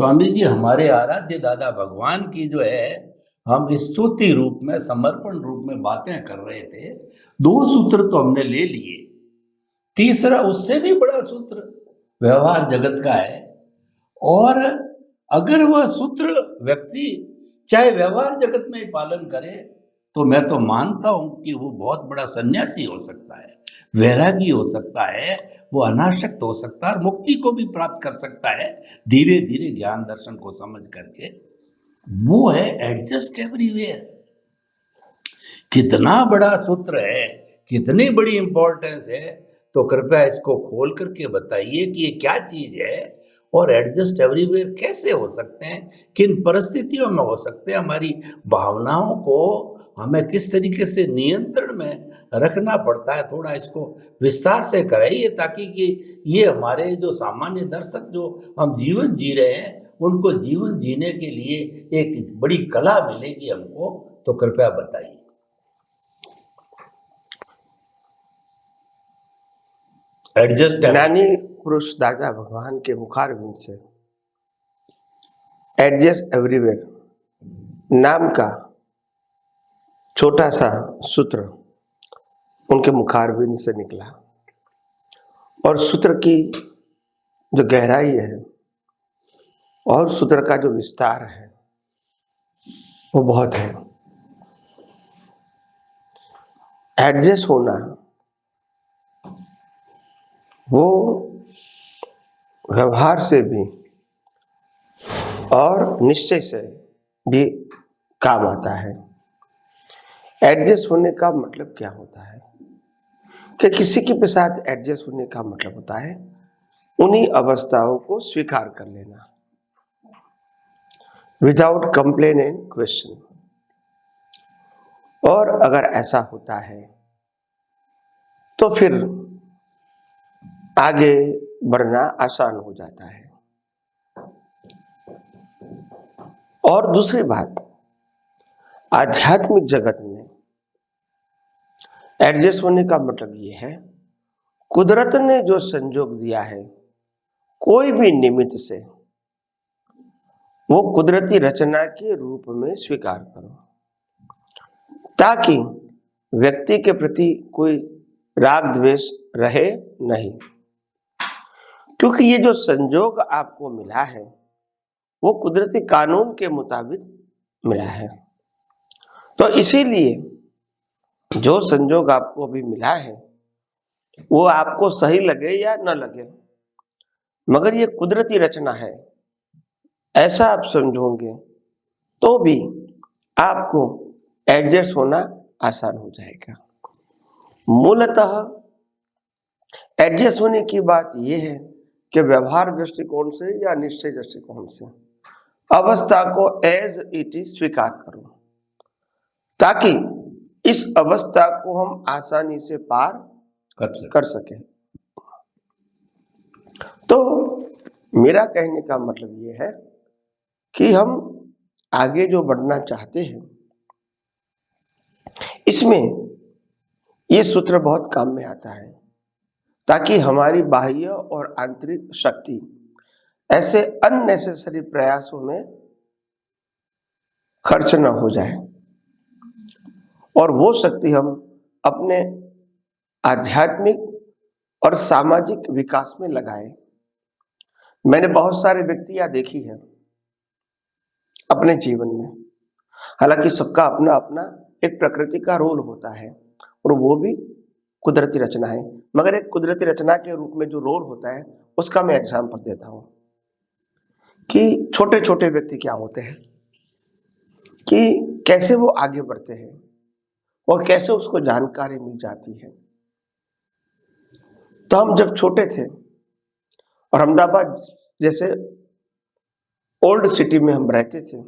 स्वामी जी, हमारे आराध्य दादा भगवान की जो है हम स्तुति रूप में, समर्पण रूप में बातें कर रहे थे। 2 सूत्र तो हमने ले लिए, तीसरा उससे भी बड़ा सूत्र व्यवहार जगत का है। और अगर वह सूत्र व्यक्ति चाहे व्यवहार जगत में ही पालन करे तो मैं तो मानता हूं कि वो बहुत बड़ा सन्यासी हो सकता है, वैरागी हो सकता है, वो अनासक्त हो सकता है और मुक्ति को भी प्राप्त कर सकता है धीरे धीरे ज्ञान दर्शन को समझ करके। वो है एडजस्ट एवरीवेयर। कितना बड़ा सूत्र है, कितनी बड़ी इंपॉर्टेंस है, तो कृपया इसको खोल करके बताइए कि ये क्या चीज है और एडजस्ट एवरीवेयर कैसे हो सकते हैं, किन परिस्थितियों में हो सकते हैं, हमारी भावनाओं को हमें किस तरीके से नियंत्रण में रखना पड़ता है। थोड़ा इसको विस्तार से कराइए ताकि कि ये हमारे जो सामान्य दर्शक जो हम जीवन जी रहे हैं उनको जीवन जीने के लिए एक बड़ी कला मिलेगी हमको। तो कृपया बताइए। एडजस्ट ज्ञानी पुरुष दादा भगवान के मुखारविंद से एडजस्ट एवरीवेयर नाम का छोटा सा सूत्र उनके मुखारविंद से निकला और सूत्र की जो गहराई है और सूत्र का जो विस्तार है वो बहुत है। एडजस्ट होना वो व्यवहार से भी और निश्चय से भी काम आता है। एडजस्ट होने का मतलब क्या होता है कि किसी के साथ एडजस्ट होने का मतलब होता है उन्हीं अवस्थाओं को स्वीकार कर लेना विदाउट कंप्लेन एंड क्वेश्चन। और अगर ऐसा होता है तो फिर आगे बढ़ना आसान हो जाता है। और दूसरी बात, आध्यात्मिक जगत में एडजस्ट होने का मतलब ये है कुदरत ने जो संजोग दिया है कोई भी निमित्त से वो कुदरती रचना के रूप में स्वीकार करो ताकि व्यक्ति के प्रति कोई राग द्वेष रहे नहीं, क्योंकि ये जो संजोग आपको मिला है वो कुदरती कानून के मुताबिक मिला है। तो इसीलिए जो संजोग आपको अभी मिला है वो आपको सही लगे या न लगे, मगर ये कुदरती रचना है ऐसा आप समझोगे तो भी आपको एडजस्ट होना आसान हो जाएगा। मूलतः एडजस्ट होने की बात यह है कि व्यवहार दृष्टिकोण से या निश्चय दृष्टिकोण से अवस्था को एज इट इज स्वीकार करो ताकि इस अवस्था को हम आसानी से पार कर सके। तो मेरा कहने का मतलब यह है कि हम आगे जो बढ़ना चाहते हैं इसमें यह सूत्र बहुत काम में आता है ताकि हमारी बाह्य और आंतरिक शक्ति ऐसे अननेसेसरी प्रयासों में खर्च न हो जाए और वो शक्ति हम अपने आध्यात्मिक और सामाजिक विकास में लगाए। मैंने बहुत सारे व्यक्तियां देखी हैं अपने जीवन में, हालांकि सबका अपना अपना एक प्रकृति का रोल होता है और वो भी कुदरती रचना है, मगर एक कुदरती रचना के रूप में जो रोल होता है उसका मैं एग्जांपल देता हूं कि छोटे छोटे व्यक्ति क्या होते हैं कि कैसे वो आगे बढ़ते हैं और कैसे उसको जानकारी मिल जाती है। तो हम जब छोटे थे और अहमदाबाद जैसे ओल्ड सिटी में हम रहते थे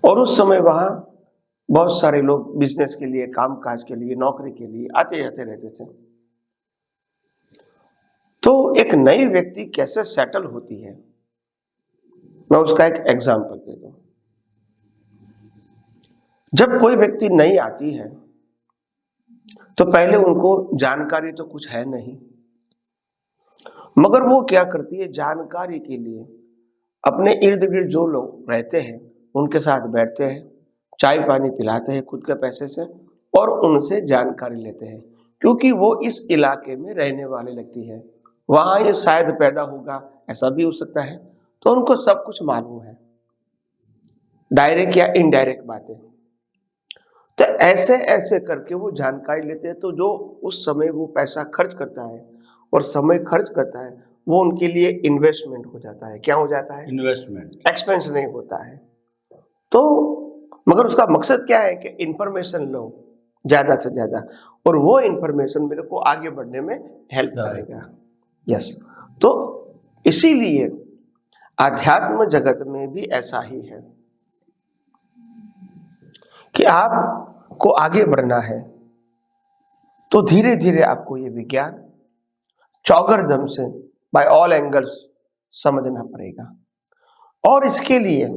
और उस समय वहां बहुत सारे लोग बिजनेस के लिए, काम काज के लिए, नौकरी के लिए आते जाते रहते थे। तो एक नई व्यक्ति कैसे सेटल होती है मैं उसका एक एग्जांपल देता हूं। जब कोई व्यक्ति नई आती है तो पहले उनको जानकारी तो कुछ है नहीं, मगर वो क्या करती है जानकारी के लिए अपने इर्द गिर्द जो लोग रहते हैं उनके साथ बैठते हैं, चाय पानी पिलाते हैं खुद के पैसे से और उनसे जानकारी लेते हैं, क्योंकि वो इस इलाके में रहने वाले व्यक्ति है, वहां ये शायद पैदा होगा, ऐसा भी हो सकता है, तो उनको सब कुछ मालूम है, डायरेक्ट या इनडायरेक्ट बातें। तो ऐसे ऐसे करके वो जानकारी लेते हैं, तो जो उस समय वो पैसा खर्च करता है और समय खर्च करता है वो उनके लिए इन्वेस्टमेंट हो जाता है। क्या हो जाता है? इन्वेस्टमेंट। एक्सपेंस नहीं होता है। तो मगर उसका मकसद क्या है कि इंफॉर्मेशन लो ज्यादा से ज्यादा, और वो इंफॉर्मेशन मेरे को आगे बढ़ने में हेल्प करेगा। यस, तो इसीलिए आध्यात्म जगत में भी ऐसा ही है कि आपको आगे बढ़ना है तो धीरे धीरे आपको ये विज्ञान चौगरदम से बाय ऑल एंगल्स समझना पड़ेगा, और इसके लिए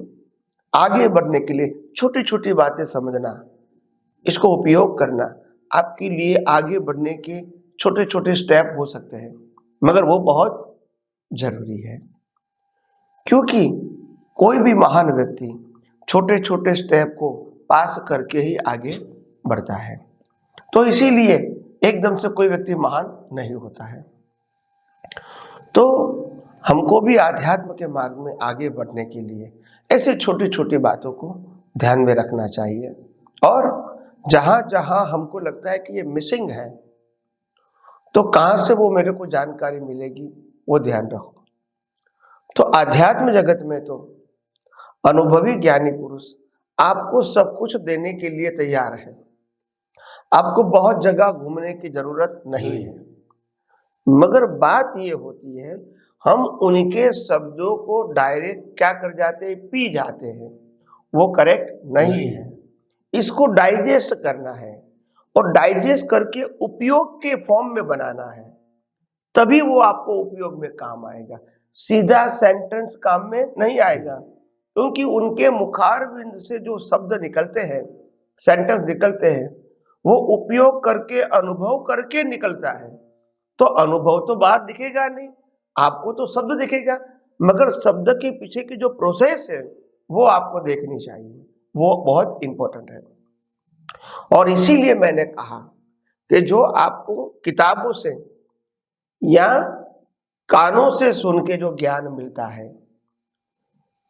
आगे बढ़ने के लिए छोटी छोटी बातें समझना, इसको उपयोग करना आपके लिए आगे बढ़ने के छोटे छोटे स्टेप हो सकते हैं, मगर वो बहुत जरूरी है, क्योंकि कोई भी महान व्यक्ति छोटे छोटे स्टेप को पास करके ही आगे बढ़ता है। तो इसीलिए एकदम से कोई व्यक्ति महान नहीं होता है। तो हमको भी आध्यात्म के मार्ग में आगे बढ़ने के लिए ऐसे छोटी छोटी बातों को ध्यान में रखना चाहिए, और जहां जहां हमको लगता है कि ये मिसिंग है तो कहां से वो मेरे को जानकारी मिलेगी वो ध्यान रखो। तो आध्यात्म जगत में तो अनुभवी ज्ञानी पुरुष आपको सब कुछ देने के लिए तैयार है, आपको बहुत जगह घूमने की जरूरत नहीं है, मगर बात ये होती है हम उनके शब्दों को डायरेक्ट क्या कर जाते हैं, पी जाते हैं, वो करेक्ट नहीं है। इसको डाइजेस्ट करना है और डाइजेस्ट करके उपयोग के फॉर्म में बनाना है, तभी वो आपको उपयोग में काम आएगा। सीधा सेंटेंस काम में नहीं आएगा, क्योंकि उनके मुखारविंद से जो शब्द निकलते हैं, सेंटेंस निकलते हैं, वो उपयोग करके अनुभव करके निकलता है। तो अनुभव तो बात दिखेगा नहीं, आपको तो शब्द दिखेगा, मगर शब्द के पीछे की जो प्रोसेस है वो आपको देखनी चाहिए, वो बहुत इंपॉर्टेंट है। और इसीलिए मैंने कहा कि जो आपको किताबों से या कानों से सुन के जो ज्ञान मिलता है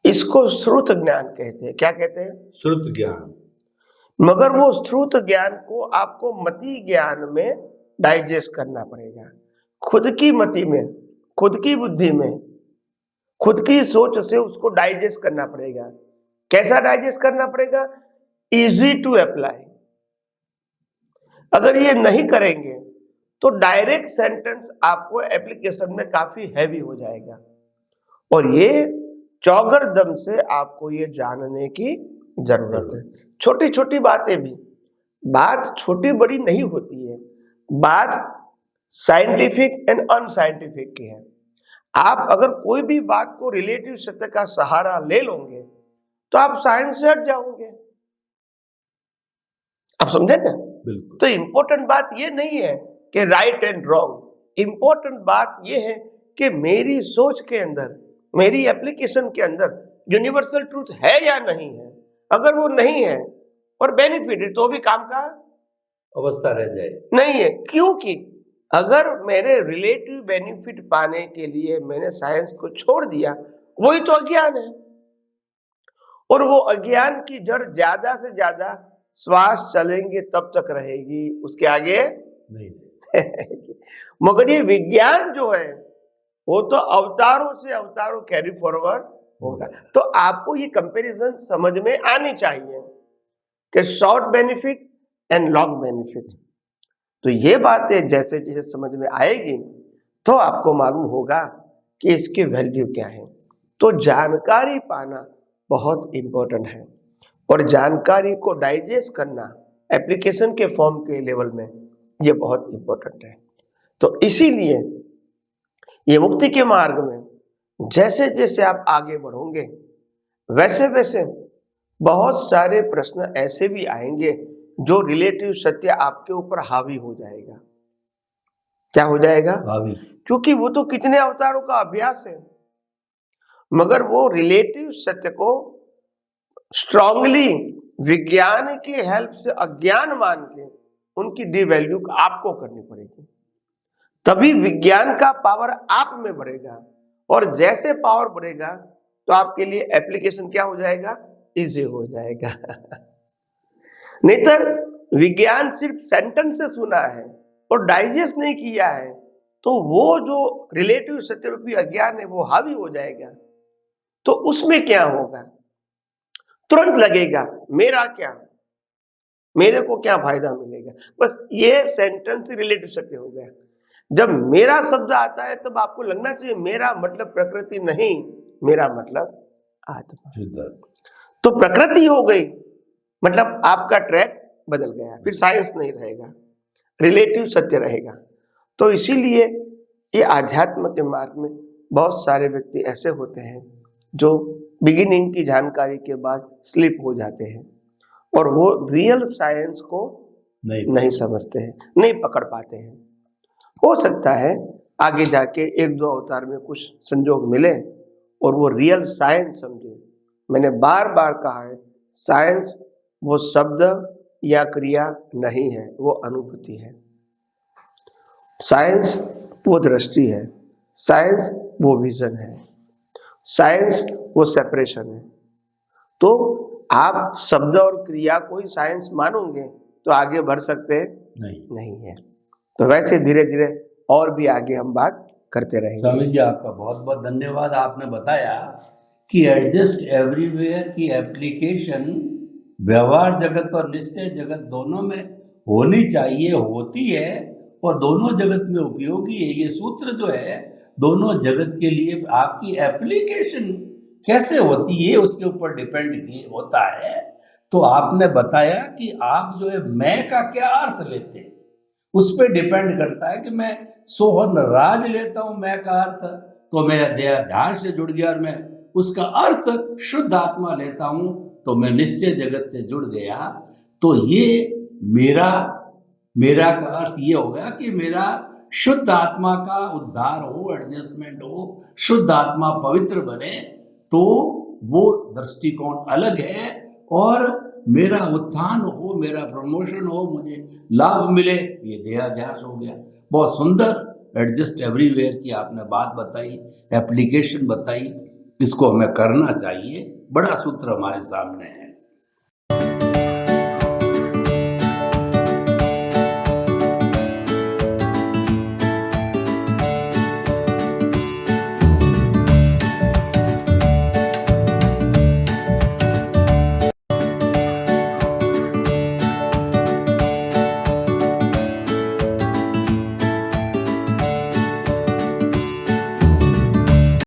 इसको श्रुत ज्ञान कहते हैं। क्या कहते हैं? श्रुत ज्ञान। मगर वो श्रुत ज्ञान को आपको मति ज्ञान में डाइजेस्ट करना पड़ेगा, खुद की मति में, खुद की बुद्धि में, खुद की सोच से उसको डाइजेस्ट करना पड़ेगा। कैसा डाइजेस्ट करना पड़ेगा? Easy to apply. अगर ये नहीं करेंगे तो डायरेक्ट सेंटेंस आपको एप्लीकेशन में काफी हैवी हो जाएगा, और ये चौगरदम से आपको ये जानने की जरूरत है। छोटी छोटी बातें भी, बात छोटी बड़ी नहीं होती है, बात साइंटिफिक एंड अनसाइंटिफिक की है। आप अगर कोई भी बात को रिलेटिव सत्य का सहारा ले लोगे तो आप साइंस से हट जाओगे। आप समझे ना? बिल्कुल। तो इंपॉर्टेंट बात ये नहीं है कि राइट एंड रॉन्ग, इंपॉर्टेंट बात ये है कि मेरी सोच के अंदर, मेरी एप्लीकेशन के अंदर यूनिवर्सल ट्रूथ है या नहीं है। अगर वो नहीं है और बेनिफिट है तो भी काम का अवस्था रह जाए नहीं है, क्योंकि अगर मेरे रिलेटिव बेनिफिट पाने के लिए मैंने साइंस को छोड़ दिया, वही तो अज्ञान है, और वो अज्ञान की जड़ ज्यादा से ज्यादा श्वास चलेंगे तब तक रहेगी, उसके आगे नहीं। मगर ये विज्ञान जो है वो तो अवतारों से अवतारों कैरी फॉरवर्ड होगा। तो आपको ये कंपैरिजन समझ में आनी चाहिए कि short benefit and long benefit. तो ये बातें जैसे जैसे समझ में आएगी तो आपको मालूम होगा कि इसकी वैल्यू क्या है। तो जानकारी पाना बहुत इंपॉर्टेंट है, और जानकारी को डाइजेस्ट करना एप्लीकेशन के फॉर्म के लेवल में ये बहुत इंपॉर्टेंट है। तो इसीलिए ये मुक्ति के मार्ग में जैसे जैसे आप आगे बढ़ोगे वैसे वैसे बहुत सारे प्रश्न ऐसे भी आएंगे जो रिलेटिव सत्य आपके ऊपर हावी हो जाएगा। क्या हो जाएगा? हावी। क्योंकि वो तो कितने अवतारों का अभ्यास है, मगर वो रिलेटिव सत्य को स्ट्रांगली विज्ञान के हेल्प से अज्ञान मान के उनकी डिवैल्यू आपको करनी पड़ेगी, तभी विज्ञान का पावर आप में बढ़ेगा। और जैसे पावर बढ़ेगा तो आपके लिए एप्लीकेशन क्या हो जाएगा, इजी हो जाएगा। नहीं तो विज्ञान सिर्फ सेंटेंस से सुना है और डाइजेस्ट नहीं किया है, तो वो जो रिलेटिव सत्य रूपी अज्ञान है वो हावी हो जाएगा। तो उसमें क्या होगा, तुरंत लगेगा मेरा क्या, मेरे को क्या फायदा मिलेगा। बस ये सेंटेंस रिलेटिव सत्य हो गया। जब मेरा शब्द आता है तब आपको लगना चाहिए मेरा मतलब प्रकृति नहीं, मेरा मतलब आत्मा। तो प्रकृति हो गई, मतलब आपका ट्रैक बदल गया, फिर साइंस नहीं रहेगा, रिलेटिव सत्य रहेगा। तो इसीलिए ये आध्यात्म के मार्ग में बहुत सारे व्यक्ति ऐसे होते हैं जो बिगिनिंग की जानकारी के बाद स्लिप हो जाते हैं और वो रियल साइंस को नहीं समझते हैं, नहीं पकड़ पाते हैं। हो सकता है आगे जाके एक दो अवतार में कुछ संजोग मिले और वो रियल साइंस समझे। मैंने बार बार कहा है, साइंस वो शब्द या क्रिया नहीं है, वो अनुभूति है। साइंस वो दृष्टि है, साइंस वो विजन है, साइंस वो सेपरेशन है। तो आप शब्द और क्रिया को ही साइंस मानोगे तो आगे बढ़ सकते नहीं है। तो वैसे धीरे धीरे और भी आगे हम बात करते रहेंगे। स्वामी जी आपका बहुत बहुत धन्यवाद। आपने बताया कि एडजस्ट एवरीवेयर की एप्लीकेशन व्यवहार जगत और निश्चय जगत दोनों में होनी चाहिए, होती है और दोनों जगत में उपयोगी है। ये सूत्र जो है दोनों जगत के लिए आपकी एप्लीकेशन कैसे होती है उसके ऊपर डिपेंड होता है। तो आपने बताया कि आप जो है मैं का क्या अर्थ लेते हैं उस पर डिपेंड करता है कि मैं सोहन राज लेता हूं मैं का अर्थ तो मेरा ध्यान से जुड़ गया और मैं उसका अर्थ शुद्ध आत्मा लेता हूं तो मैं निश्चय जगत से जुड़ गया। तो ये मेरा का अर्थ ये हो गया कि मेरा शुद्ध आत्मा का उद्धार हो, एडजस्टमेंट हो, शुद्ध आत्मा पवित्र बने, तो वो दृष्टिकोण अलग है। और मेरा उत्थान हो, मेरा प्रमोशन हो, मुझे लाभ मिले, ये देहाध्यास हो गया। बहुत सुंदर एडजस्ट एवरीवेयर की आपने बात बताई, एप्लीकेशन बताई, इसको हमें करना चाहिए। बड़ा सूत्र हमारे सामने है।